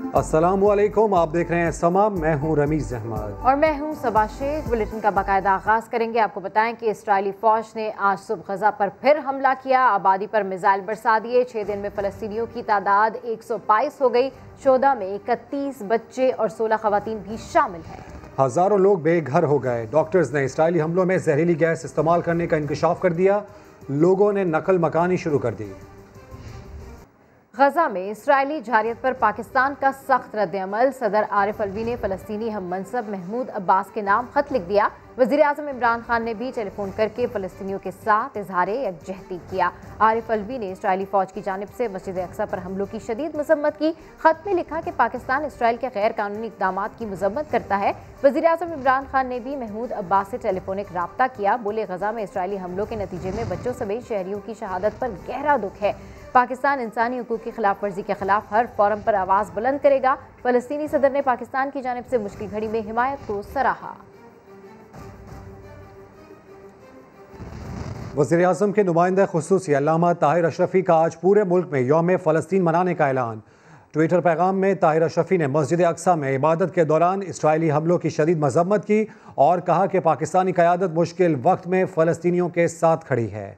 अस्सलामुअलैकुम, आप देख रहे हैं समा। मैं हूं रमीज अहमद और मैं हूं सबा शेख। बुलेटिन का बाकायदा आगाज करेंगे। आपको बताएं कि इस्राएली फौज ने आज सुबह गजा पर फिर हमला किया, आबादी पर मिसाइल बरसा दिए। 6 दिन में फलस्तीनियों की तादाद 122 हो गई। शोधा में 31 बच्चे और 16 खवातीन भी शामिल हैं। हजारों लोग बेघर हो गए। डॉक्टर्स ने इस्राएली हमलों में जहरीली गैस इस्तेमाल करने का इंकशाफ कर दिया। लोगों ने नकल मकानी शुरू कर दी। गजा में इस्राएली जारियत पर पाकिस्तान का सख्त रद्द-ए-अमल। सदर आरिफ अलवी ने फलस्तीनी हम मनसब महमूद अब्बास के नाम खत लिख दिया। वज़ीर आज़म इमरान खान ने भी टेलीफोन करके फलस्तीनियों के साथ इजहार यकजहती किया। आरिफ अलवी ने इस्राएली फौज की जानिब से मस्जिद अक्सा पर हमलों की शदीद मजम्मत की। खत में लिखा कि पाकिस्तान इसराइल के गैर कानूनी इक़दाम की मजम्मत करता है। वज़ीर आज़म इमरान खान ने भी महमूद अब्बास से टेलीफोनिक राब्ता किया। बोले, गजा में इस्राएली हमलों के नतीजे में बच्चों समेत शहरियों की शहादत पर गहरा दुख है। पाकिस्तान इंसानी हुकूक की खिलाफ वर्जी के खिलाफ हर फोरम पर आवाज़ बुलंद करेगा। फलस्तीनी सदर ने पाकिस्तान की जानिब से मुश्किल घड़ी में हिमायत को सराहा। वज़ीर आज़म के नुमाइंदा खुसूसी अल्लामा ताहिर अशरफी का आज पूरे मुल्क में यौम फ़लस्तीन मनाने का ऐलान। ट्विटर पैगाम में ताहिर अशरफी ने मस्जिद अक्सा में इबादत के दौरान इसराइली हमलों की शदीद मजम्मत की और कहा कि पाकिस्तानी क़यादत मुश्किल वक्त में फ़लस्तीनियों के साथ खड़ी है।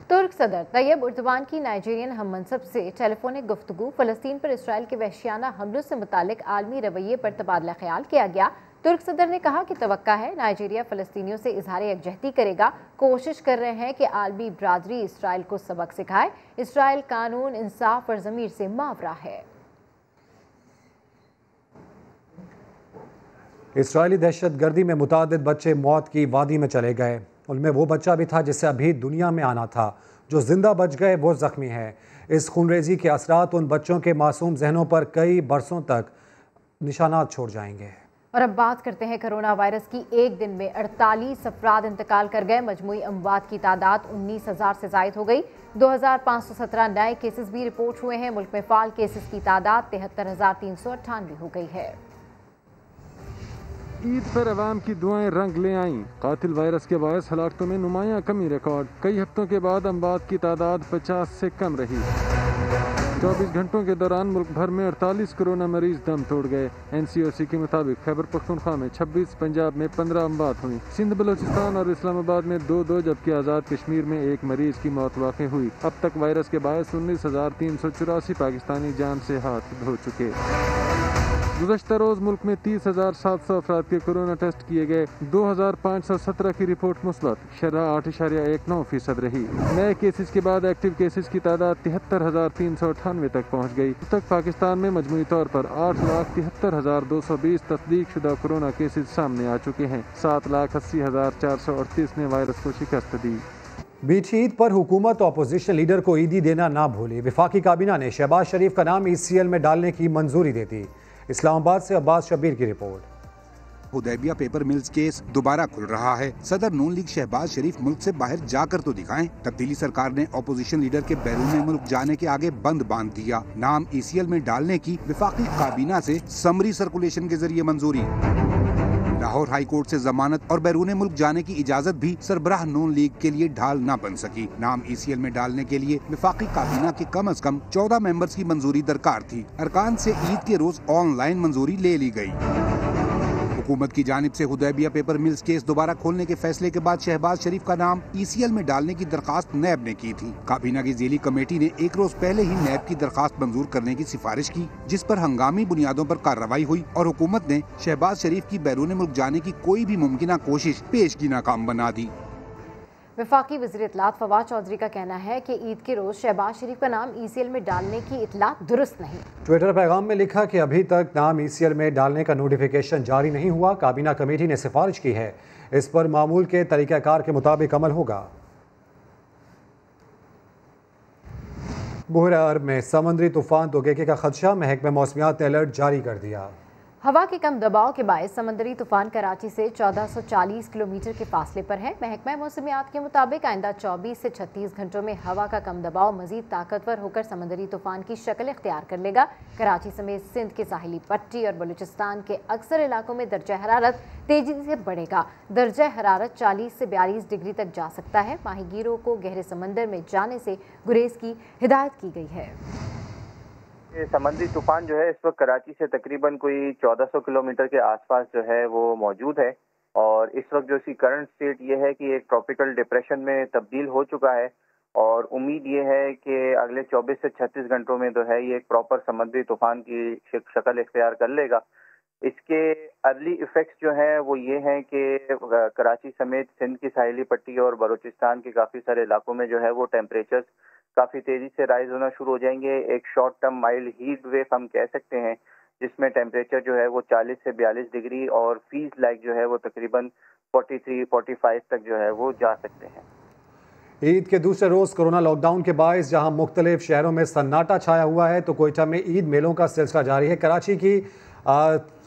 तुर्क सदर तैयब उर्दवान की नाइजीरियन हम मनसब से टेलीफोनिक गुफ्तगू। फलस्तीन पर इसराइल के वहशियाना हमलों से मुतालिक आलमी रवैये पर तबादला ख्याल किया गया। तुर्क सदर ने कहा कि तवक्का है नाइजीरिया फलस्तीनियों से इजहार यकजहती करेगा। कोशिश कर रहे हैं कि आलमी बरादरी इसराइल को सबक सिखाए। इसराइल कानून, इंसाफ और ज़मीर से मावरा है। इसराइली दहशतगर्दी में मुतादिद बच्चे मौत की वादी में चले गए। उनमें वो बच्चा भी था जिसे अभी दुनिया में आना था। जो जिंदा बच गए वो जख्मी है। इस खूनरेजी के असरात उन बच्चों के मासूम जहनों पर कई बरसों तक निशानात छोड़ जाएंगे। और अब बात करते हैं कोरोना वायरस की। एक दिन में 48 अफराद इंतकाल कर गए। मजमूई अमवात की तादाद 19,000 से जायद हो गई। 2,517 नए केसेस भी रिपोर्ट हुए हैं। मुल्क में फाल केसेस की तादाद 73,398 हो गई है। ईद पर अवाम की दुआएं रंग ले आईं। कातिल वायरस के बायस हलाकतों में नुमायां कमी रिकॉर्ड। कई हफ्तों के बाद अमवात की तादाद 50 से कम रही। 24 घंटों के दौरान मुल्क भर में 48 कोरोना मरीज दम तोड़ गए। NCOC के मुताबिक खैबर पख्तूनख्वा में 26, पंजाब में 15 अमवात हुई। सिंध, बलोचिस्तान और इस्लामाबाद में 2-2 जबकि आज़ाद कश्मीर में एक मरीज की मौत वाक़ हुई। अब तक वायरस के बायस 19,384 पाकिस्तानी जान से हाथ धो चुके। गुज़श्ता रोज़ मुल्क में 30,700 अफराद के कोरोना टेस्ट किए गए। 2,517 की रिपोर्ट मुस्बत, शरह 8.19% रही। नए केसेस के बाद एक्टिव केसेस की तादाद 73,398 तक पहुँच गई। अब तक पाकिस्तान में मजमूई तौर पर 8,73,220 तस्दीक शुदा कोरोना केसेस सामने आ चुके हैं। 7,80,438 ने वायरस को शिकस्त दी। बीच ईद पर हुकूमत अपोजिशन लीडर को ईदी देना ना भूली। वफाकी काबीना ने शहबाज शरीफ का नाम ECL में डालने की मंजूरी दे दी। इस्लामाबाद से अब्बास शबीर की रिपोर्ट। हुदैबिया पेपर मिल्स केस दोबारा खुल रहा है। सदर नून लीग शहबाज शरीफ मुल्क से बाहर जाकर तो दिखाएं। तब्दीली सरकार ने अपोजिशन लीडर के बैरून मुल्क जाने के आगे बंद बांध दिया। नाम ECL में डालने की वफाकी काबीना से समरी सर्कुलेशन के जरिए मंजूरी। लाहौर हाई कोर्ट से जमानत और बैरून मुल्क जाने की इजाजत भी सरबराह नून लीग के लिए ढाल न बन सकी। नाम ECL में डालने के लिए वफाकी काबीना के कम अज कम 14 मेंबर्स की मंजूरी दरकार थी। अरकान से ईद के रोज ऑनलाइन मंजूरी ले ली गई। हुकूमत की जानिब से हुदैबिया पेपर मिल्स केस दोबारा खोलने के फैसले के बाद शहबाज शरीफ का नाम ECL में डालने की दरखास्त नैब ने की थी। काबीना की ज़ेली कमेटी ने एक रोज पहले ही नैब की दरखास्त मंजूर करने की सिफारिश की, जिस पर हंगामी बुनियादों पर कार्रवाई हुई और हुकूमत ने शहबाज शरीफ की बैरून मुल्क जाने की कोई भी मुमकिन कोशिश पेश की नाकाम बना दी। वफाकी वज़ीर इत्तलात फवाद चौधरी का कहना है कि ईद के रोज शहबाज शरीफ का नाम ECL में डालने की इत्तलात दुरुस्त नहीं। ट्विटर पैगाम में लिखा कि अभी तक नाम ECL में डालने का नोटिफिकेशन जारी नहीं हुआ। काबीना कमेटी ने सिफारिश की है, इस पर मामूल के तरीक़ाकार के मुताबिक अमल होगा। बहर अरब में समंदरी तूफान तोगेके का खदशा। महकमा मौसमियात ने अलर्ट जारी कर दिया। हवा के कम दबाव के बायस समंदरी तूफान कराची से 1440 किलोमीटर के फासले पर है। महकमा मौसमियात के मुताबिक आइंदा 24 से 36 घंटों में हवा का कम दबाव मजीद ताकतवर होकर समंदरी तूफान की शक्ल इख्तियार कर लेगा। कराची समेत सिंध की साहिली पट्टी और बलूचिस्तान के अक्सर इलाकों में दर्जा हरारत तेजी से बढ़ेगा। दर्जा हरारत 40 से 42 डिग्री तक जा सकता है। माहीगीरों को गहरे समंदर में जाने से गुरेज की हिदायत की गई है। समंदरी तूफान जो है इस वक्त कराची से तकरीबन कोई 1400 किलोमीटर के आसपास जो है वो मौजूद है और इस वक्त जो इसकी करंट स्टेट ये है कि एक ट्रॉपिकल डिप्रेशन में तब्दील हो चुका है और उम्मीद ये है कि अगले 24 से 36 घंटों में जो है ये एक प्रॉपर समंदरी तूफान की शक्ल इख्तियार कर लेगा। इसके अर्ली इफेक्ट्स जो हैं वो ये हैं कि कराची समेत सिंध की साहिली पट्टी और बलूचिस्तान के काफ़ी सारे इलाकों में जो है वो टेम्परेचर्स काफ़ी तेज़ी से राइज होना शुरू हो जाएंगे। एक short term mild heat wave हम कह सकते हैं जिसमें टेम्परेचर जो है वो 40 से 42 डिग्री और फीस लाइक जो है वो तकरीबन 43-45 तक जो है वो जा सकते हैं। ईद के दूसरे रोज़ कोरोना लॉकडाउन के बायस जहां मुख्तलिफ शहरों में सन्नाटा छाया हुआ है तो कोयटा में ईद मेलों का सिलसिला जारी है। कराची की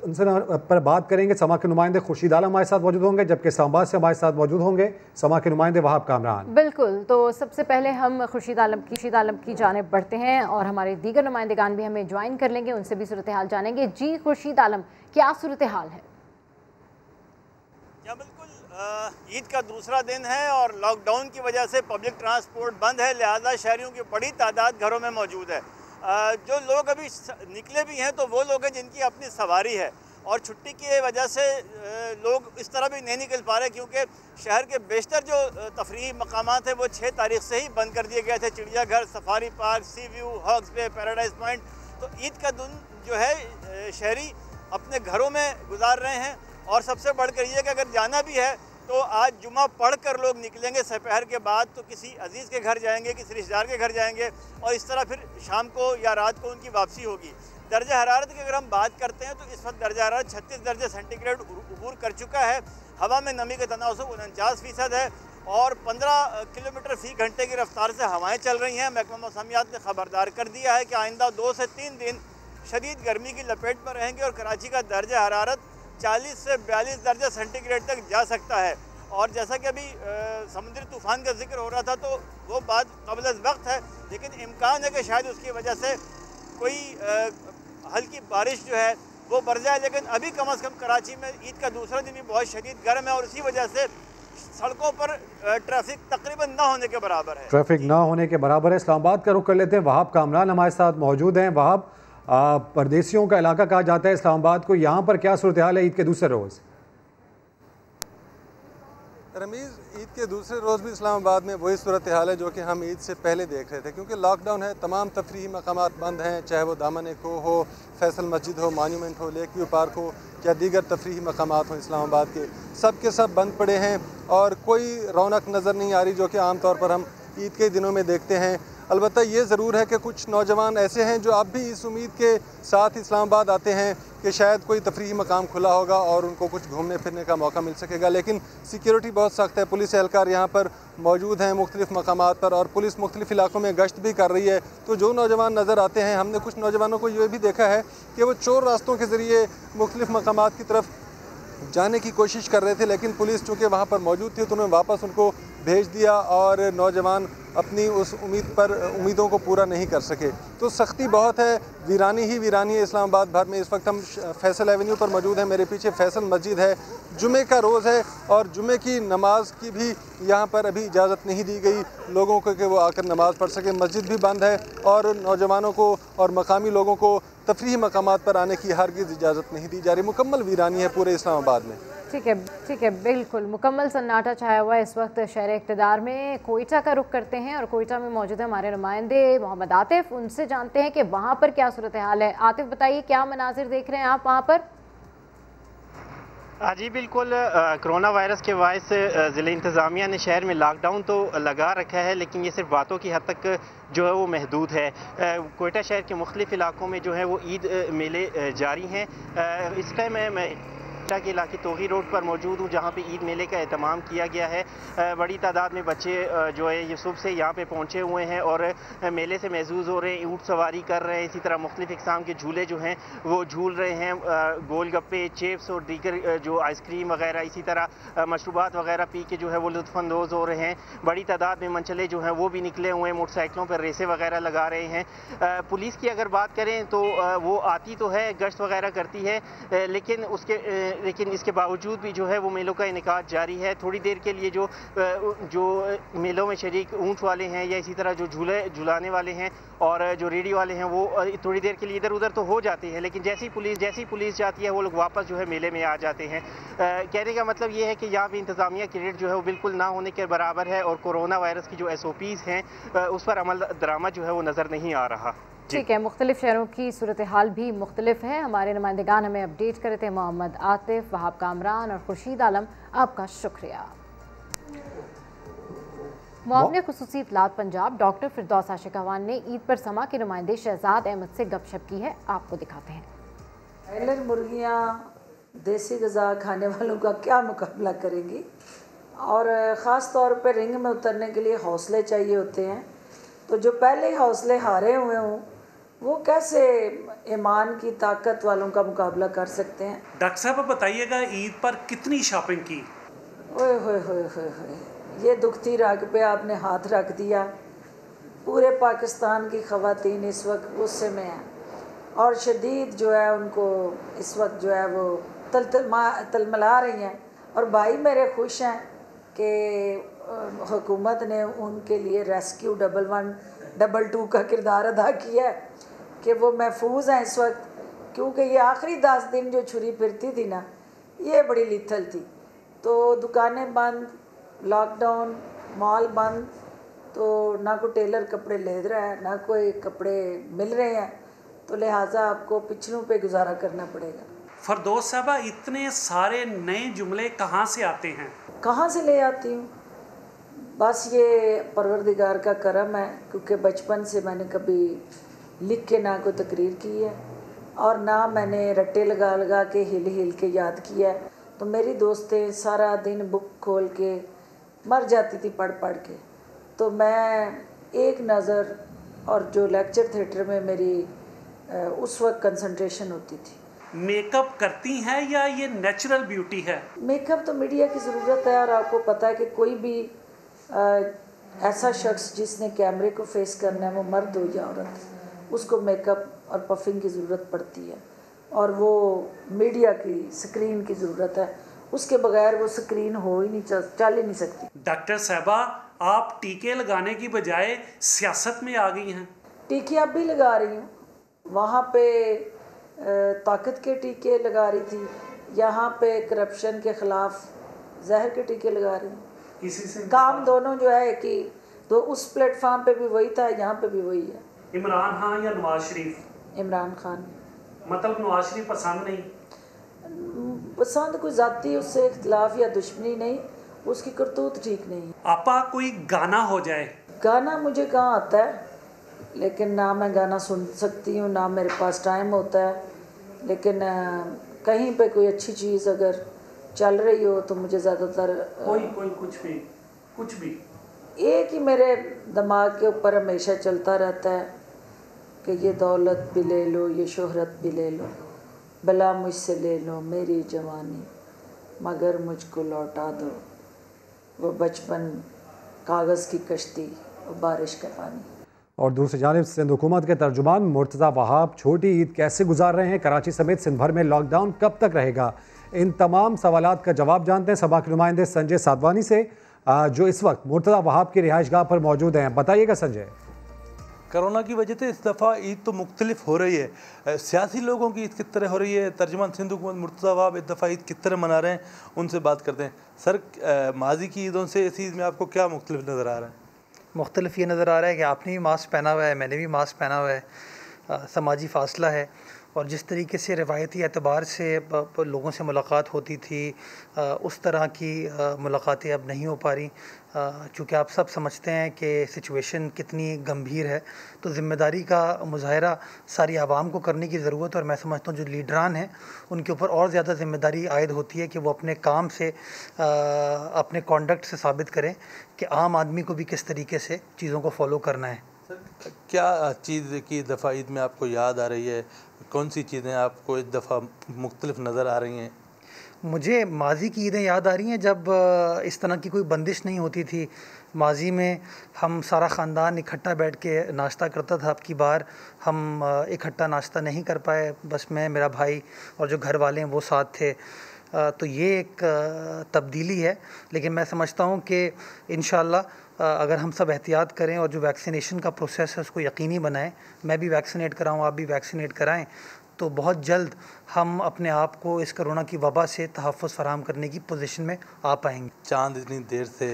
उनसे पर बात करेंगे। समा के नुमाइंदे खुर्शीद आलम हमारे साथ मौजूद होंगे जबकि इस्लामाबाद से हमारे साथ मौजूद होंगे समा के नुमाइंदे वहाब कामरान। बिल्कुल, तो सबसे पहले हम खुर्शीद आलम की जानिब बढ़ते हैं और हमारे दीगर नुमाइंदेगान भी हमें ज्वाइन कर लेंगे, उनसे भी सूरत हाल जानेंगे। जी खुर्शीद आलम, क्या सूरत हाल है? बिल्कुल, ईद का दूसरा दिन है और लॉकडाउन की वजह से पब्लिक ट्रांसपोर्ट बंद है, लिहाजा शहरियों की बड़ी तादाद घरों में मौजूद है। जो लोग अभी निकले भी हैं तो वो लोग हैं जिनकी अपनी सवारी है और छुट्टी की वजह से लोग इस तरह भी नहीं निकल पा रहे क्योंकि शहर के बेशतर जो तफरीही मकामात हैं वो 6 तारीख से ही बंद कर दिए गए थे। चिड़ियाघर, सफारी पार्क, सी व्यू, हॉक्स बे, पैराडाइज पॉइंट। तो ईद का दिन जो है शहरी अपने घरों में गुजार रहे हैं और सबसे बढ़कर ये कि अगर जाना भी है तो आज जुमा पढ़ कर लोग निकलेंगे दोपहर के बाद, तो किसी अजीज़ के घर जाएंगे, किसी रिश्तेदार के घर जाएंगे और इस तरह फिर शाम को या रात को उनकी वापसी होगी। दर्जा हरारत की अगर हम बात करते हैं तो इस वक्त दर्जा हरारत 36 दर्जे सेंटीग्रेड उबूर कर चुका है। हवा में नमी का तनासुब 49% है और 15 किलोमीटर फी घंटे की रफ्तार से हवाएँ चल रही हैं। महकमा मौसमियात ने खबरदार कर दिया है कि आइंदा 2 से 3 दिन शदीद गर्मी की लपेट में रहेंगे और कराची का दर्जा हरारत 40 से 42 दर्जे सेंटीग्रेड तक जा सकता है। और जैसा कि अभी समुद्री तूफ़ान का जिक्र हो रहा था तो वो बात क़ब्ल वक्त है, लेकिन इम्कान है कि शायद उसकी वजह से कोई हल्की बारिश जो है वो बढ़ जाए। लेकिन अभी कम अज़ कम कराची में ईद का दूसरा दिन भी बहुत शदीद गर्म है और इसी वजह से सड़कों पर ट्रैफिक तकरीबन ना होने के बराबर है। ट्रैफिक ना होने के बराबर है। इस्लामाबाद का रुख कर लेते हैं। वहाब कामरान हमारे साथ मौजूद हैं। वहाब, परदेसियों का इलाका कहा जाता है इस्लामाबाद को, यहाँ पर क्या सूरत हाल है ईद के दूसरे रोज़? रमीज़, ईद के दूसरे रोज़ भी इस्लामाबाद में वही सूरत हाल है जो कि हम ईद से पहले देख रहे थे, क्योंकि लॉकडाउन है, तमाम तफरीही मकामात बंद हैं, चाहे वो दामन को हो, फैसल मस्जिद हो, मॉन्यूमेंट हो, लेक व्यू पार्क हो या दीगर तफरीही मकामात हो इस्लामाबाद के सब बंद पड़े हैं और कोई रौनक नज़र नहीं आ रही जो कि आम तौर पर हम ईद के दिनों में देखते हैं। अलबत्ता ये ज़रूर है कि कुछ नौजवान ऐसे हैं जो अब भी इस उम्मीद के साथ इस्लामाबाद आते हैं कि शायद कोई तफरीही मकाम खुला होगा और उनको कुछ घूमने फिरने का मौका मिल सकेगा, लेकिन सिक्योरिटी बहुत सख्त है। पुलिस एहलकार यहाँ पर मौजूद हैं मुख्तलिफ मकामात पर और पुलिस मुख्तलिफ इलाकों में गश्त भी कर रही है। तो जो नौजवान नज़र आते हैं, हमने कुछ नौजवानों को ये भी देखा है कि वो चोर रास्तों के ज़रिए मुख्तलिफ मकामात की तरफ जाने की कोशिश कर रहे थे, लेकिन पुलिस चूँकि वहाँ पर मौजूद थी तो उन्होंने वापस उनको भेज दिया और नौजवान अपनी उस उम्मीदों को पूरा नहीं कर सके। तो सख्ती बहुत है, वीरानी ही वीरानी है इस्लामाबाद भर में। इस वक्त हम फैसल एवेन्यू पर मौजूद हैं, मेरे पीछे फैसल मस्जिद है, जुमे का रोज़ है और जुमे की नमाज की भी यहाँ पर अभी इजाज़त नहीं दी गई लोगों को कि वो आकर नमाज़ पढ़ सकें। मस्जिद भी बंद है और नौजवानों को और मकामी लोगों को तफरीही मकामात पर आने की हरगिज़ इजाज़त नहीं दी जा रही। मुकम्मल वीरानी है पूरे इस्लामाबाद में। ठीक है, बिल्कुल मुकम्मल सन्नाटा छाया हुआ है इस वक्त शहर इक़्तिदार में। कोयटा का रुख करते हैं और कोयटा में मौजूद है हमारे नुमाइंदे मोहम्मद आतिफ, उनसे जानते हैं कि वहाँ पर क्या सूरत हाल है। आतिफ, बताइए क्या मनाजिर देख रहे हैं आप वहाँ पर? जी बिल्कुल, कोरोना वायरस के बायस ज़िला इंतज़ामिया ने शहर में लॉकडाउन तो लगा रखा है, लेकिन ये सिर्फ बातों की हद तक जो है वो महदूद है। कोयटा शहर के मुख्तलिफ इलाकों में जो है वो ईद मेले जारी हैं। इस टाइम मैं कोयटा के इलाके तोगी रोड पर मौजूद हूँ, जहाँ पे ईद मेले का एहतमाम किया गया है। बड़ी तादाद में बच्चे जो है ये सुबह से यहाँ पे पहुँचे हुए हैं और मेले से महसूस हो रहे हैं, ऊँट सवारी कर रहे हैं, इसी तरह मुख्तलिफ इक़साम के झूले जो हैं वो झूल रहे हैं। गोलगप्पे, चिप्स और दीगर जो आइसक्रीम वगैरह, इसी तरह मशरूबात वगैरह पी के जो है वो लुत्फ़अंदोज़ हो रहे हैं। बड़ी तादाद में मनचले जो हैं वो भी निकले हुए हैं, मोटरसाइकिलों पर रेसें वगैरह लगा रहे हैं। पुलिस की अगर बात करें तो वो आती तो है, गश्त वगैरह करती है, लेकिन इसके बावजूद भी जो है वो मेलों का इनेकाद जारी है। थोड़ी देर के लिए जो मेलों में शरीक ऊँट वाले हैं या इसी तरह जो झुलाने वाले हैं और जो रेडी वाले हैं वो थोड़ी देर के लिए इधर उधर तो हो जाते हैं, लेकिन जैसी पुलिस जाती है वो लोग वापस जो है मेले में आ जाते हैं। कहने का मतलब ये है कि यहाँ पे इंतज़ामिया की रेट जो है वो बिल्कुल ना होने के बराबर है और कोरोना वायरस की जो SOPs हैं उस पर अमल दरामद जो है वो नज़र नहीं आ रहा। ठीक है, मुख्तलिफ शहरों की सूरत हाल भी मुख्तलिफ है। हमारे नुमाइंदगान हमें अपडेट कर रहे थे, मोहम्मद आतिफ, वहाब कामरान और खुर्शीद आलम, आपका शुक्रिया। मुआवने खुसूसी इत्तलात पंजाब डॉक्टर फिरदौस आशिकवान ने ईद पर समा के नुमाइंदे शहजाद अहमद से गपशप की है, आपको दिखाते हैं। ब्रॉयलर मुर्गियाँ देसी ग़िज़ा खाने वालों का क्या मुकाबला करेंगी, और ख़ास तौर पर रिंग में उतरने के लिए हौसले चाहिए होते हैं। तो जो पहले ही हौसले हारे हुए हों वो कैसे ईमान की ताकत वालों का मुकाबला कर सकते हैं। डॉक्टर साहब बताइएगा, ईद पर कितनी शॉपिंग की? ओए होए होए होए होए, ये दुखती राग पे आपने हाथ रख दिया। पूरे पाकिस्तान की ख़वातीन इस वक्त गुस्से में हैं और शदीद जो है उनको इस वक्त जो है वो तलमला रही हैं। और भाई मेरे खुश हैं कि हुकूमत ने उनके लिए रेस्क्यू 111, 222 का किरदार अदा किया है कि वो महफूज हैं इस वक्त, क्योंकि ये आखिरी 10 दिन जो छुरी फिरती थी ना, ये बड़ी लिथल थी। तो दुकानें बंद, लॉकडाउन, मॉल बंद, तो ना कोई टेलर कपड़े ले रहा है, ना कोई कपड़े मिल रहे हैं, तो लिहाजा आपको पिछलों पे गुजारा करना पड़ेगा। फरदौस साहबा, इतने सारे नए जुमले कहाँ से आते हैं? कहाँ से ले आती हूँ? बस ये परवरदिगार का करम है, क्योंकि बचपन से मैंने कभी लिख के ना कोई तकरीर की है और ना मैंने रट्टे लगा लगा के हिल के याद किया है। तो मेरी दोस्तें सारा दिन बुक खोल के मर जाती थी पढ़ के। तो मैं एक नज़र, और जो लेक्चर थिएटर में मेरी उस वक्त कंसंट्रेशन होती थी। मेकअप करती हैं या ये नेचुरल ब्यूटी है? मेकअप तो मीडिया की ज़रूरत है, और आपको पता है कि कोई भी ऐसा शख्स जिसने कैमरे को फेस करना है, वो मर्द हो या औरत, उसको मेकअप और पफिंग की ज़रूरत पड़ती है, और वो मीडिया की स्क्रीन की ज़रूरत है। उसके बगैर वो स्क्रीन हो ही नहीं, चल ही नहीं सकती। डॉक्टर साहबा, आप टीके लगाने की बजाय सियासत में आ गई हैं। टीके अब भी लगा रही हूँ, वहाँ पे ताकत के टीके लगा रही थी, यहाँ पे करप्शन के ख़िलाफ़ जहर के टीके लगा रही हूँ। इसी से काम दोनों जो है कि तो उस प्लेटफॉर्म पे भी वही था, यहाँ पे भी वही है। इमरान खान या नवाज शरीफ? इमरान खान। मतलब नवाज शरीफ पसंद नहीं? पसंद कोई ज़ाती उससे इख्तिलाफ या दुश्मनी नहीं, उसकी करतूत ठीक नहीं। आपा कोई गाना हो जाए? गाना मुझे कहाँ आता है, लेकिन ना मैं गाना सुन सकती हूँ, ना मेरे पास टाइम होता है। लेकिन कहीं पे कोई अच्छी चीज़ अगर चल रही हो तो मुझे ज़्यादातर कोई कुछ भी एक ही मेरे दिमाग के ऊपर हमेशा चलता रहता है कि ये दौलत भी ले लो, ये शोहरत भी ले लो, भला मुझसे ले लो मेरी जवानी, मगर मुझको लौटा दो वो बचपन, कागज़ की कश्ती और बारिश का पानी। और दूसरी जानिब सिंध हुकूमत के तर्जुमान मुर्तज़ा वहाब छोटी ईद कैसे गुजार रहे हैं, कराची समेत सिंध भर में लॉकडाउन कब तक रहेगा, इन तमाम सवालात का जवाब जानते हैं सभा के नुमाइंदे संजय साधवानी से, जो इस वक्त मुर्तज़ा वहाब की रिहाइशगाह पर मौजूद हैं। बताइएगा संजय। कोरोना की वजह से इस दफ़ा ईद तो मुख्तलिफ हो रही है, सियासी लोगों की ईद किस तरह हो रही है, तर्जुमान सिंध हुकूमत मुर्तज़ा वहाब इस दफ़ा ईद किस तरह मना रहे हैं, उनसे बात करते हैं। सर, माजी की ईदों से इस ईद में आपको क्या मुख्तलिफ नज़र आ रहा है? मुख्तलिफ ये नज़र आ रहा है कि आपने भी मास्क पहना हुआ है, मैंने भी मास्क पहना हुआ है, समाजी फ़ासला है, और जिस तरीके से रिवायती एतबार से लोगों से मुलाकात होती थी उस तरह की मुलाकातें अब नहीं हो पा रही, चूँकि आप सब समझते हैं कि सिचुएशन कितनी गंभीर है। तो ज़िम्मेदारी का मुज़ाहरा सारी आवाम को करने की ज़रूरत है और मैं समझता हूँ जो लीडरान हैं उनके ऊपर और ज़्यादा ज़िम्मेदारी आयद होती है कि वो अपने काम से अपने कॉन्डक्ट से साबित करें कि आम आदमी को भी किस तरीके से चीज़ों को फॉलो करना है। क्या चीज़ की दफ़ा ईद में आपको याद आ रही है? कौन सी चीज़ें आपको इस दफ़ा मुख्तलिफ नज़र आ रही हैं? मुझे माजी की ईदें याद आ रही हैं जब इस तरह की कोई बंदिश नहीं होती थी। माजी में हम सारा ख़ानदान इकट्ठा बैठ के नाश्ता करता था। अब की बार हम इकट्ठा नाश्ता नहीं कर पाए, बस मैं, मेरा भाई और जो घर वाले हैं वो साथ थे। तो ये एक तब्दीली है, लेकिन मैं समझता हूँ कि इंशाअल्लाह अगर हम सब एहतियात करें और जो वैक्सीनेशन का प्रोसेस है उसको यकीनी बनाएं, मैं भी वैक्सीनेट कराऊँ, आप भी वैक्सीनेट कराएं, तो बहुत जल्द हम अपने आप को इस कोरोना की वबा से तहफ़्फ़ुज़ फराहम करने की पोजीशन में आ पाएंगे। चांद इतनी देर से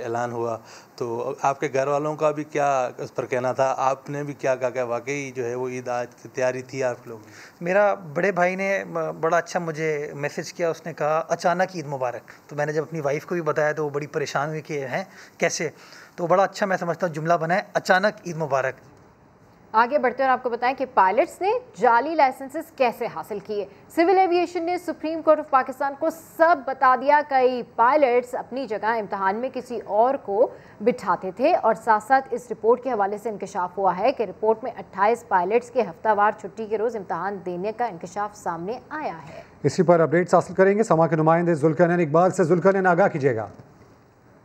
ऐलान हुआ तो आपके घर वालों का भी क्या उस पर कहना था? आपने भी क्या कहा? वाकई जो है वो ईद आज की तैयारी थी आप लोग? मेरा बड़े भाई ने बड़ा अच्छा मुझे मैसेज किया, उसने कहा अचानक ईद मुबारक। तो मैंने जब अपनी वाइफ को भी बताया तो वो बड़ी परेशान हुई कि हैं कैसे, तो बड़ा अच्छा मैं समझता हूँ जुमला बनाए, अचानक ईद मुबारक। आगे बढ़ते हैं और आपको बताएं कि पायलट्स ने जाली लाइसेंसेस कैसे हासिल किए। सिविल एविएशन ने सुप्रीम कोर्ट ऑफ पाकिस्तान को सब बता दिया। कई पायलट्स अपनी जगह इम्तिहान में किसी और को बिठाते थे और साथ साथ इस रिपोर्ट के हवाले से इंकशाफ हुआ है कि रिपोर्ट में 28 पायलट्स के हफ्तावार छुट्टी के रोज़ इम्तिहान देने का इंकशाफ सामने आया है। इसी पर अपडेट्स हासिल करेंगे समा के नुमाइंदे जुल्करनैन इकबाल से। जुल्करनैन, आगाह कीजिएगा।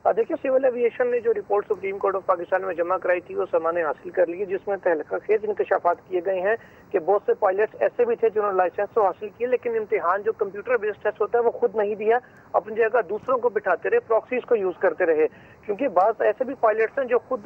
देखिए, सिविल एविएशन ने जो report supreme court of Pakistan में जमा कराई थी वो समा ने हासिल कर ली है, जिसमें तहलकाखेज इंकशाफात किए गए हैं कि बहुत से पायलट्स ऐसे भी थे जिन्होंने लाइसेंस तो हासिल किए लेकिन इम्तिहान जो कंप्यूटर बेस्ड टेस्ट होता है वो खुद नहीं दिया, अपनी जगह दूसरों को बिठाते रहे, प्रॉक्सीज को यूज करते रहे। क्योंकि बात ऐसे भी पायलट्स हैं जो खुद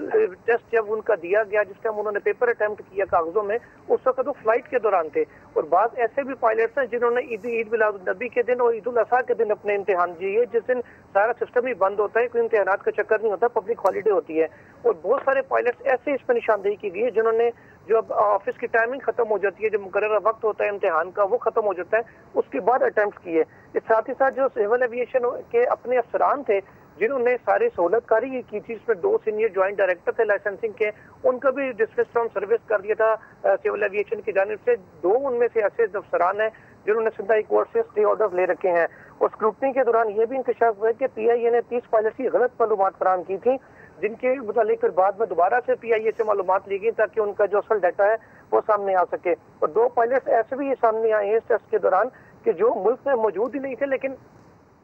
टेस्ट जब उनका दिया गया, जिस टाइम उन्होंने पेपर अटेम्प्ट किया कागजों में, उस वक्त वो फ्लाइट के दौरान थे। और बात ऐसे भी पायलट्स हैं जिन्होंने ईद मिलादुन्नबी के दिन और ईद उल अज़हा के दिन अपने इम्तिहान दिए, जिस दिन सारा सिस्टम ही बंद होता है, कोई इम्तिहानात का चक्कर नहीं होता, पब्लिक हॉलीडे होती है। और बहुत सारे पायलट्स ऐसे इस पर निशानदेही की गई है जिन्होंने जो अब ऑफिस की टाइमिंग खत्म हो जाती है, जो मुकर्रर वक्त होता है इम्तिहान का वो खत्म हो जाता है, उसके बाद अटेम्प्ट किए। इस साथ ही साथ जो सिविल एविएशन के अपने अफसरान थे जिन्होंने सारी सहूलतकारी की थी, इसमें 2 सीनियर ज्वाइंट डायरेक्टर थे लाइसेंसिंग के, उनका भी डिसमिस फ्रॉम सर्विस कर दिया था सिविल एविएशन की जानिब से। 2 उनमें से ऐसे अफसरान हैं जिन्होंने सिंध हाई कोर्ट से स्टे ऑर्डर ले रखे हैं। और स्क्रूटनी के दौरान ये भी इंकशाफ हुआ कि PIA ने 30 पायलट की गलत मालूमात फराहम की थी, जिनके मुतालिक फिर बाद में दोबारा से PIA से मालूमात ली गई ताकि उनका जो असल डाटा है वो सामने आ सके। और 2 पायलट ऐसे भी ये सामने आए हैं इस टेस्ट के दौरान कि जो मुल्क में मौजूद ही नहीं थे लेकिन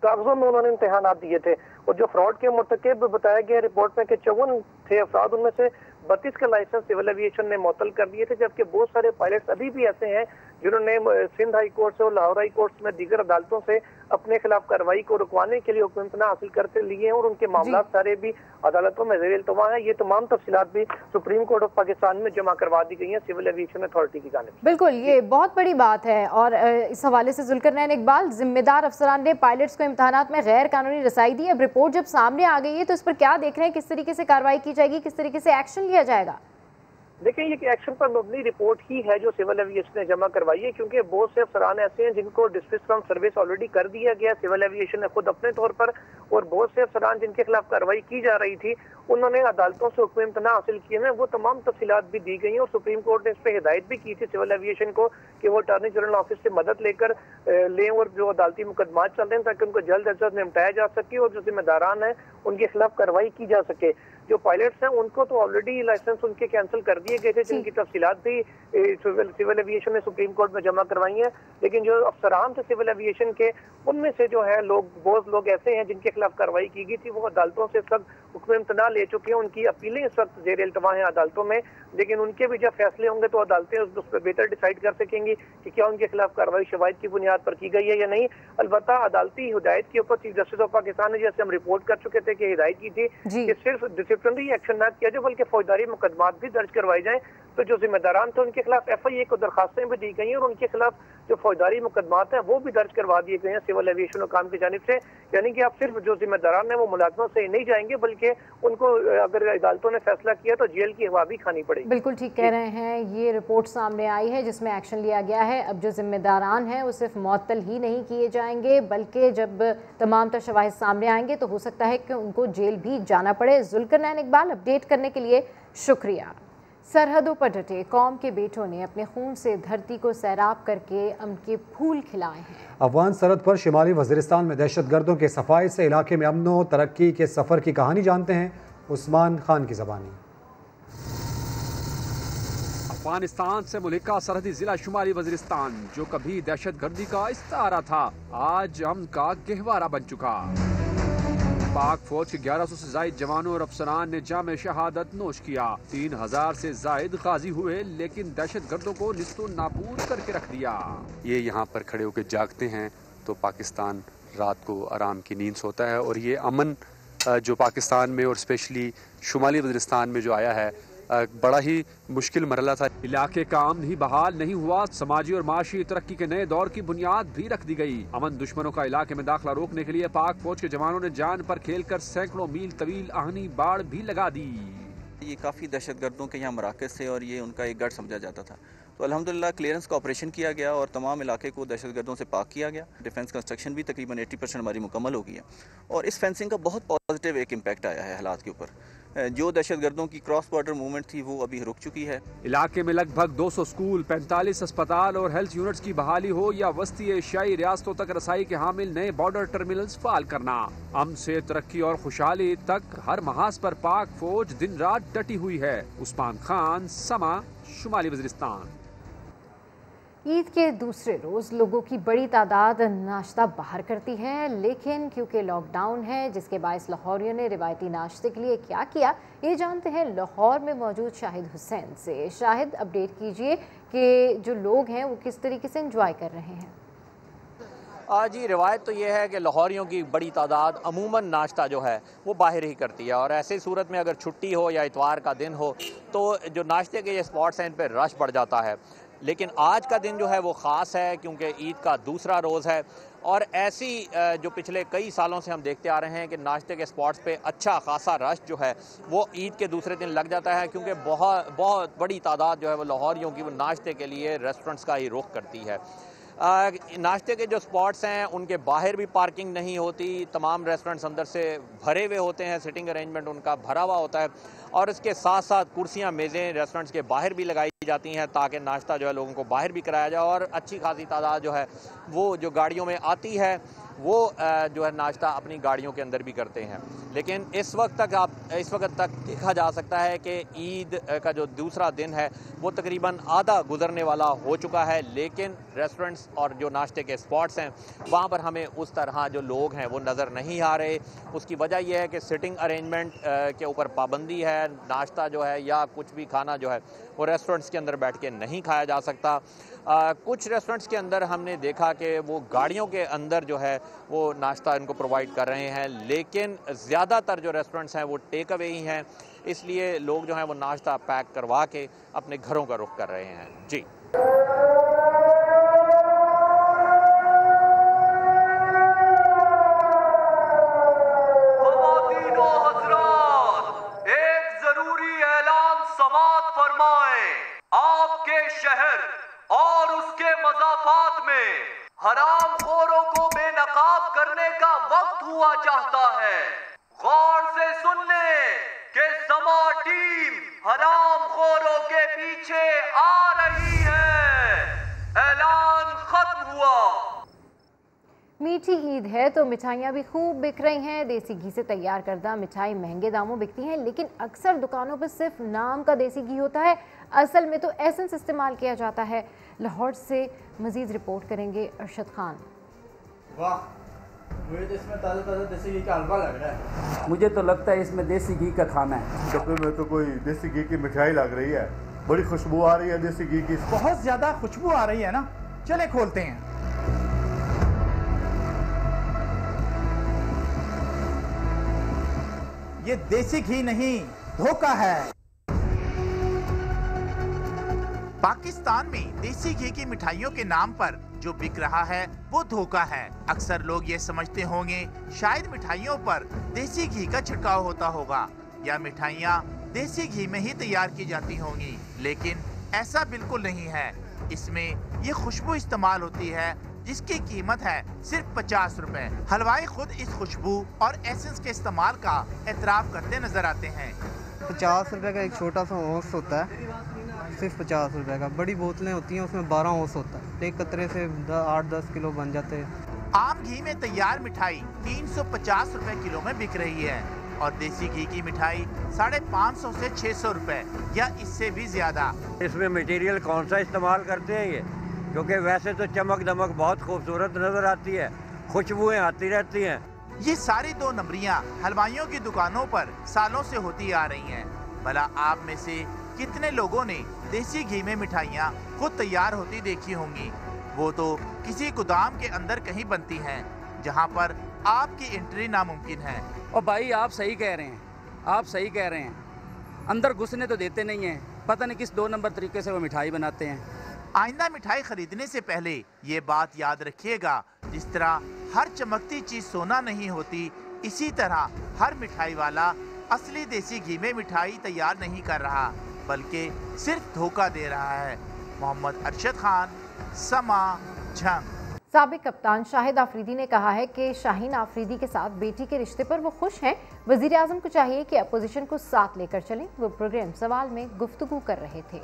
कागजों में उन्होंने इम्तिहानात दिए थे। और जो फ्रॉड के मुर्तकिब बताया गया रिपोर्ट में कि 54 थे अफराद, उनमें से 32 का लाइसेंस सिविल एविएशन ने मुअत्तल कर दिए थे, जबकि बहुत सारे पायलट्स अभी भी ऐसे हैं जिन्होंने सिंध हाई कोर्ट से और लाहौर हाई कोर्ट में दीगर अदालतों से अपने खिलाफ कार्रवाई को रुकवाने के लिए हुक्म हासिल करते लिए हैं और उनके मामला सारे भी अदालतों में ज़ेर इल्तवा हैं। ये तमाम तफसीलात भी सुप्रीम कोर्ट ऑफ पाकिस्तान में जमा करवा दी गई हैं सिविल एविएशन अथॉरिटी की जानिब से। बिल्कुल, ये बहुत बड़ी बात है। और इस हवाले से जुल्करनैन इकबाल, जिम्मेदार अफसरान ने पायलट्स को इम्तिहानात में गैर कानूनी रसाई दी। अब रिपोर्ट जब सामने आ गई है तो इस पर क्या देख रहे हैं, किस तरीके से कार्रवाई की जाएगी, किस तरीके से एक्शन लिया जाएगा? देखिए, ये एक्शन पर मबनी रिपोर्ट ही है जो सिविल एविएशन ने जमा करवाई है, क्योंकि बहुत से अफसरान ऐसे हैं जिनको डिसमिस फ्रॉम सर्विस ऑलरेडी कर दिया गया सिविल एविएशन ने खुद अपने तौर पर, और बहुत से अफसरान जिनके खिलाफ कार्रवाई की जा रही थी उन्होंने अदालतों से हुक्म इम्तना हासिल किए हैं। वो तमाम तफसीलात भी दी गई हैं और सुप्रीम कोर्ट ने इस पर हिदायत भी की थी सिविल एविएशन को कि वो अटॉर्नी जनरल ऑफिस से मदद लेकर लें और जो अदालती मुकदमात चल रहे हैं ताकि उनको जल्द अज जल्द निपटाया जा सके और जो जिम्मेदारान हैं उनके खिलाफ कार्रवाई की जा सके। जो पायलट्स हैं उनको तो ऑलरेडी लाइसेंस उनके कैंसिल कर दिए गए थे, जिनकी तफसीलात भी सिविल एविएशन ने सुप्रीम कोर्ट में जमा करवाई हैं। लेकिन जो अफसरान थे सिविल एविएशन के, उनमें से जो है बहुत लोग ऐसे हैं जिनके खिलाफ कार्रवाई की गई थी, वो अदालतों से सब हुक्म इम्तना ले चुके हैं। उनकी अपीलें इस वक्त ज़ेर इल्तवा हैं अदालतों में, लेकिन उनके भी जब फैसले होंगे तो अदालतें उस पर बेहतर डिसाइड कर सकेंगी कि क्या उनके खिलाफ कार्रवाई शवाहिद की बुनियाद पर की गई है या नहीं। अलबत्ता अदालती हिदायत के ऊपर चीफ जस्टिस ऑफ पाकिस्तान ने, जैसे हम रिपोर्ट कर चुके थे कि हिदायत की थी कि सिर्फ डिसिप्लिनरी एक्शन ना किया जाए बल्कि फौजदारी मुकदमात भी दर्ज करवाए जाएं। तो जो जिम्मेदारान थे उनके खिलाफ FIA को दरखास्तें भी दी गई हैं और उनके खिलाफ जो फौजदारी मुकदमात हैं वो भी दर्ज करवा दिए गए हैं सिविल एविएशन हुकाम की जानिब से। यानी कि आप सिर्फ जो जिम्मेदारान हैं वो मुलाजमों से नहीं जाएंगे बल्कि उनको अगर अदालतों ने फैसला किया तो जेल की हवा भी खानी पड़ेगी। बिल्कुल ठीक कह रहे हैं। ये रिपोर्ट सामने आई है जिसमें एक्शन लिया गया है। अब जो जिम्मेदारान हैं वो सिर्फ मुअत्तल ही नहीं किए जाएंगे बल्कि जब तमाम तर शवाहिद सामने आएंगे तो हो सकता है कि उनको जेल भी जाना पड़े। जुल्करनैन इकबाल, अपडेट करने के लिए शुक्रिया। सरहदों पर डटे कौम के बेटों ने अपने खून से धरती को सैराब करके अमन के फूल खिलाए हैं। अफगान सरहद पर शिमाली वज़ीरिस्तान में दहशतगर्दों के सफाई से इलाके में अमन व तरक्की के सफ़र की कहानी जानते हैं उस्मान खान की ज़बानी। अफगानिस्तान से मुल्का सरहदी जिला शुमाली वज़ीरिस्तान जो कभी दहशतगर्दी का इस्तारा था आज अमन का गहवारा बन चुका। पाक फौज के 1100 से जायद जवानों और अफसरान ने जाम शहादत नोश किया। 3000 से जायद गाजी हुए लेकिन दहशतगर्दों को निस्तो नाबूद करके रख दिया। ये यहाँ पर खड़े होकर जागते हैं तो पाकिस्तान रात को आराम की नींद सोता है और ये अमन जो पाकिस्तान में और स्पेशली शुमाली वज़ीरिस्तान में जो आया है बड़ा ही मुश्किल मरला था। इलाके का अमन ही बहाल नहीं हुआ, समाजी और माशी तरक्की के नए दौर की बुनियाद भी रख दी गई। अमन दुश्मनों का इलाके में दाखिला रोकने के लिए पाक फौज के जवानों ने जान पर खेलकर सैकड़ों मील तवील आहनी बाढ़ भी लगा दी। ये काफ़ी दहशतगर्दों के यहाँ मराकज़ थे और ये उनका एक गढ़ समझा जाता था। तो अल्हम्दुलिल्लाह क्लियरेंस का ऑपरेशन किया गया और तमाम इलाके को दहशतगर्दों से पाक किया गया। डिफेंस कंस्ट्रक्शन भी तकरीबन 80% हमारी मुकम्मल हो गई है और इस फेंसिंग का बहुत पॉजिटिव एक इम्पैक्ट आया है हालात के ऊपर। जो दहशतगर्दों की क्रॉस बॉर्डर मूवमेंट थी वो अभी रुक चुकी है। इलाके में लगभग 200 स्कूल, 45 अस्पताल और हेल्थ यूनिट्स की बहाली हो या वस्ती एशियाई रियासतों तक रसाई के हामिल नए बॉर्डर टर्मिनल्स फाल करना, अमन से तरक्की और खुशहाली तक हर महाज पर पाक फौज दिन रात डटी हुई है। उस्मान खान, समा, शुमाली वज़ीरिस्तान। ईद के दूसरे रोज़ लोगों की बड़ी तादाद नाश्ता बाहर करती है, लेकिन क्योंकि लॉकडाउन है जिसके बायस लाहौरियों ने रिवायती नाश्ते के लिए क्या किया, ये जानते हैं लाहौर में मौजूद शाहिद हुसैन से। शाहिद, अपडेट कीजिए कि जो लोग हैं वो किस तरीके से एंजॉय कर रहे हैं। जी, रिवायत तो ये है कि लाहौरियों की बड़ी तादाद अमूमन नाश्ता जो है वो बाहर ही करती है और ऐसी सूरत में अगर छुट्टी हो या इतवार का दिन हो तो जो नाश्ते के ये स्पॉट्स हैं इन पर रश बढ़ जाता है। लेकिन आज का दिन जो है वो ख़ास है क्योंकि ईद का दूसरा रोज़ है और ऐसी जो पिछले कई सालों से हम देखते आ रहे हैं कि नाश्ते के स्पॉट्स पे अच्छा खासा रश जो है वो ईद के दूसरे दिन लग जाता है क्योंकि बहुत बड़ी तादाद जो है वो लाहौरियों की वो नाश्ते के लिए रेस्टोरेंट्स का ही रुख करती है। नाश्ते के जो स्पॉट्स हैं उनके बाहर भी पार्किंग नहीं होती, तमाम रेस्टोरेंट्स अंदर से भरे हुए होते हैं, सिटिंग अरेंजमेंट उनका भरा हुआ होता है और इसके साथ साथ कुर्सियां मेज़ें रेस्टोरेंट्स के बाहर भी लगाई जाती हैं ताकि नाश्ता जो है लोगों को बाहर भी कराया जाए और अच्छी खासी तादाद जो है वो जो गाड़ियों में आती है वो जो है नाश्ता अपनी गाड़ियों के अंदर भी करते हैं। लेकिन इस वक्त तक देखा जा सकता है कि ईद का जो दूसरा दिन है वो तकरीबन आधा गुजरने वाला हो चुका है, लेकिन रेस्टोरेंट्स और जो नाश्ते के स्पॉट्स हैं वहाँ पर हमें उस तरह जो लोग हैं वो नज़र नहीं आ रहे। उसकी वजह यह है कि सिटिंग अरेंजमेंट के ऊपर पाबंदी है, नाश्ता जो है या कुछ भी खाना जो है वो रेस्टोरेंट्स के अंदर बैठ के नहीं खाया जा सकता। कुछ रेस्टोरेंट्स के अंदर हमने देखा कि वो गाड़ियों के अंदर जो है वो नाश्ता इनको प्रोवाइड कर रहे हैं, लेकिन ज़्यादातर जो रेस्टोरेंट्स हैं वो टेक अवे ही हैं, इसलिए लोग जो हैं वो नाश्ता पैक करवा के अपने घरों का रुख कर रहे हैं। जी, आपके शहर और उसके मज़ाफ़ात में हराम खोरों को बेनकाब करने का वक्त हुआ चाहता है। गौर से सुन ले कि समा टीम हराम खोरों के पीछे आ रही है। ऐलान खत्म हुआ। मीठी ईद है तो मिठाइयाँ भी खूब बिक रही हैं। देसी घी से तैयार करदा मिठाई महंगे दामों बिकती हैं, लेकिन अक्सर दुकानों पर सिर्फ नाम का देसी घी होता है, असल में तो एसेंस इस्तेमाल किया जाता है। लाहौर से मजीद रिपोर्ट करेंगे अरशद खान। वाह, मुझे तो इसमें ताज़ा ताज़ा देसी घी का हलवा लग रहा है। मुझे तो लगता है इसमें देसी घी का खाना है। डब्बे में तो कोई देसी घी की मिठाई लग रही है, बड़ी खुशबू आ रही है देसी घी की। बहुत ज़्यादा खुशबू आ रही है ना, चले खोलते हैं। ये देसी घी नहीं, धोखा है। पाकिस्तान में देसी घी की मिठाइयों के नाम पर जो बिक रहा है वो धोखा है। अक्सर लोग ये समझते होंगे शायद मिठाइयों पर देसी घी का छिड़काव होता होगा या मिठाइयाँ देसी घी में ही तैयार की जाती होंगी, लेकिन ऐसा बिल्कुल नहीं है। इसमें ये खुशबू इस्तेमाल होती है जिसकी कीमत है सिर्फ 50 रुपए। हलवाई खुद इस खुशबू और एसेंस के इस्तेमाल का एतराफ़ करते नजर आते हैं। 50 रुपए का एक छोटा सा औंस होता है, सिर्फ 50 रुपए का। बड़ी बोतलें होती हैं, उसमें 12 औंस होता है। एक कतरे से 8-10 किलो बन जाते हैं। आम घी में तैयार मिठाई 350 रुपए किलो में बिक रही है और देसी घी की मिठाई 550 से 600 रुपए या इससे भी ज्यादा। इसमें मटेरियल कौन सा इस्तेमाल करते हैं ये? क्योंकि वैसे तो चमक दमक बहुत खूबसूरत नजर आती है, खुशबुएं आती रहती हैं। ये सारी 2 नंबरियां हलवाइयों की दुकानों पर सालों से होती आ रही हैं। भला आप में से कितने लोगों ने देसी घी में मिठाइयाँ खुद तैयार होती देखी होंगी? वो तो किसी गोदाम के अंदर कहीं बनती हैं जहाँ पर आपकी एंट्री नामुमकिन है। और भाई आप सही कह रहे हैं, आप सही कह रहे हैं। अंदर घुसने तो देते नहीं हैं, पता नहीं किस 2 नंबर तरीके से वो मिठाई बनाते हैं। आइंदा मिठाई खरीदने से पहले ये बात याद रखिएगा, जिस तरह हर चमकती चीज सोना नहीं होती, इसी तरह हर मिठाई वाला असली देसी घी में मिठाई तैयार नहीं कर रहा, बल्कि सिर्फ धोखा दे रहा है। मोहम्मद अरशद खान, समा, झंग। साबिक कप्तान शाहिद आफरीदी ने कहा है कि शाहीन आफरीदी के साथ बेटी के रिश्ते पर वो खुश हैं। वजीर आजम को चाहिए कि अपोजिशन को साथ लेकर चलें। वो प्रोग्राम सवाल में गुफ्तगू कर रहे थे।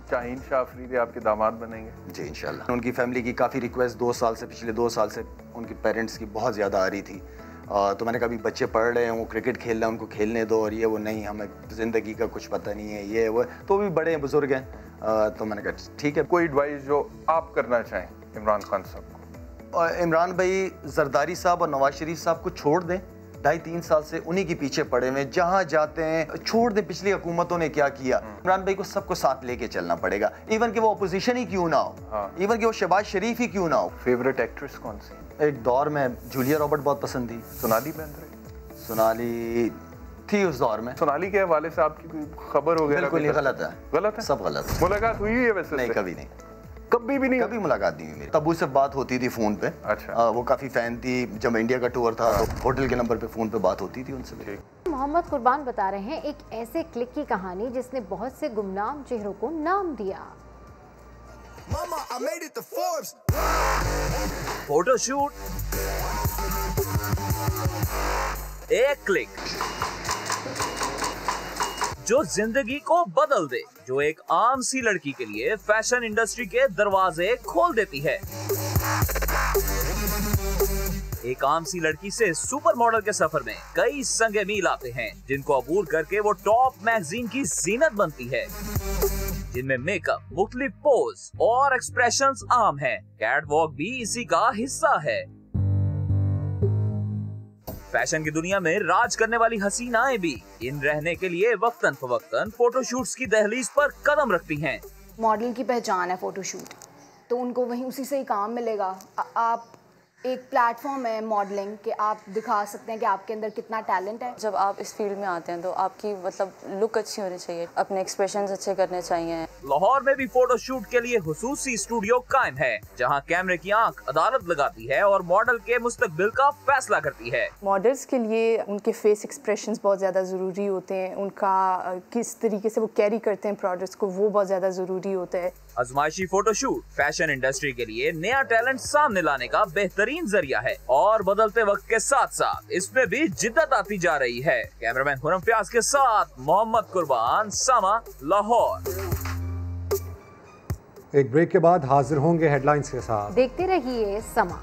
शाहीन शाह आफरीदी आपके दामाद बनेंगे? जी इंशाल्लाह। उनकी फैमिली की काफ़ी रिक्वेस्ट 2 साल से, पिछले 2 साल से उनके पेरेंट्स की बहुत ज़्यादा आ रही थी। तो मैंने कहा अभी बच्चे पढ़ रहे हैं, वो क्रिकेट खेल रहे हैं, उनको खेलने दो, और ये वो नहीं, हमें ज़िंदगी का कुछ पता नहीं है, ये वो, तो भी बड़े हैं, बुजुर्ग हैं। तो मैंने कहा ठीक है। कोई एडवाइस जो आप करना चाहें इमरान खान साहब को? इमरान भाई जरदारी साहब और नवाज शरीफ साहब को छोड़ दें। 2.5-3 साल से उन्हीं के पीछे पड़े हुए, जहाँ जाते हैं छोड़ दें। पिछली हुकूमतों ने क्या किया? इमरान भाई को सबको साथ लेके चलना पड़ेगा, इवन कि वो अपोजिशन ही क्यों ना हो, इवन कि वो शहबाज शरीफ ही क्यों ना हो। फेवरेट एक्ट्रेस कौन सी? एक दौर में जूलिया रॉबर्ट बहुत पसंद थी। सोनाली बेंद्रे? सोनाली थी उस दौर में। सोनाली के हवाले से आपकी कोई खबर हो गया? बिल्कुल गलत है। गलत है? सब गलत है। मुलाकात हुई है वैसे? नहीं, कभी नहीं, कभी भी नहीं, कभी मुलाकात नहीं हुई मेरी। तब्बू से बात होती थी फ़ोन पे। अच्छा। वो काफ़ी फ़ैन थी, जब इंडिया का टूर था तो होटल के नंबर पे फ़ोन पे बात होती थी उनसे। मोहम्मद कुर्बान बता रहे हैं एक ऐसे क्लिक की कहानी जिसने बहुत से गुमनाम चेहरों को नाम दिया। फोटोशूट, एक क्लिक जो जिंदगी को बदल दे, जो एक आम सी लड़की के लिए फैशन इंडस्ट्री के दरवाजे खोल देती है। एक आम सी लड़की से सुपर मॉडल के सफर में कई संगे मील आते हैं, जिनको अबूर करके वो टॉप मैगजीन की जीनत बनती है, जिनमें मेकअप, मुख्तलिफ पोज और एक्सप्रेशंस आम हैं। कैटवॉक भी इसी का हिस्सा है। फैशन की दुनिया में राज करने वाली हसीनाएं भी इन रहने के लिए वक्तन फवक्तन फोटोशूट्स की दहलीज पर कदम रखती हैं। मॉडल की पहचान है फोटोशूट, तो उनको वहीं उसी से ही काम मिलेगा। आप एक प्लेटफॉर्म है मॉडलिंग के, आप दिखा सकते हैं कि आपके अंदर कितना टैलेंट है। जब आप इस फील्ड में आते हैं तो आपकी मतलब लुक अच्छी होनी चाहिए, अपने एक्सप्रेशंस अच्छे करने चाहिए। लाहौर में भी फोटोशूट के लिए हुसूसी स्टूडियो कायम है, जहां कैमरे की आंख अदालत लगाती है और मॉडल के मुस्तकबिल का फैसला करती है। मॉडल्स के लिए उनके फेस एक्सप्रेशंस बहुत ज़्यादा ज़रूरी होते हैं, उनका किस तरीके से वो कैरी करते हैं प्रोडक्ट्स को, वो बहुत ज़्यादा ज़रूरी होता है। आजमाइशी फोटोशूट फैशन इंडस्ट्री के लिए नया टैलेंट सामने लाने का बेहतरीन जरिया है और बदलते वक्त के साथ साथ इसमें भी जिद्दत आती जा रही है। कैमरामैन खुरम फयाज के साथ मोहम्मद कुर्बान, समा, लाहौर। एक ब्रेक के बाद हाजिर होंगे हेडलाइंस के साथ। देखते रहिए समा।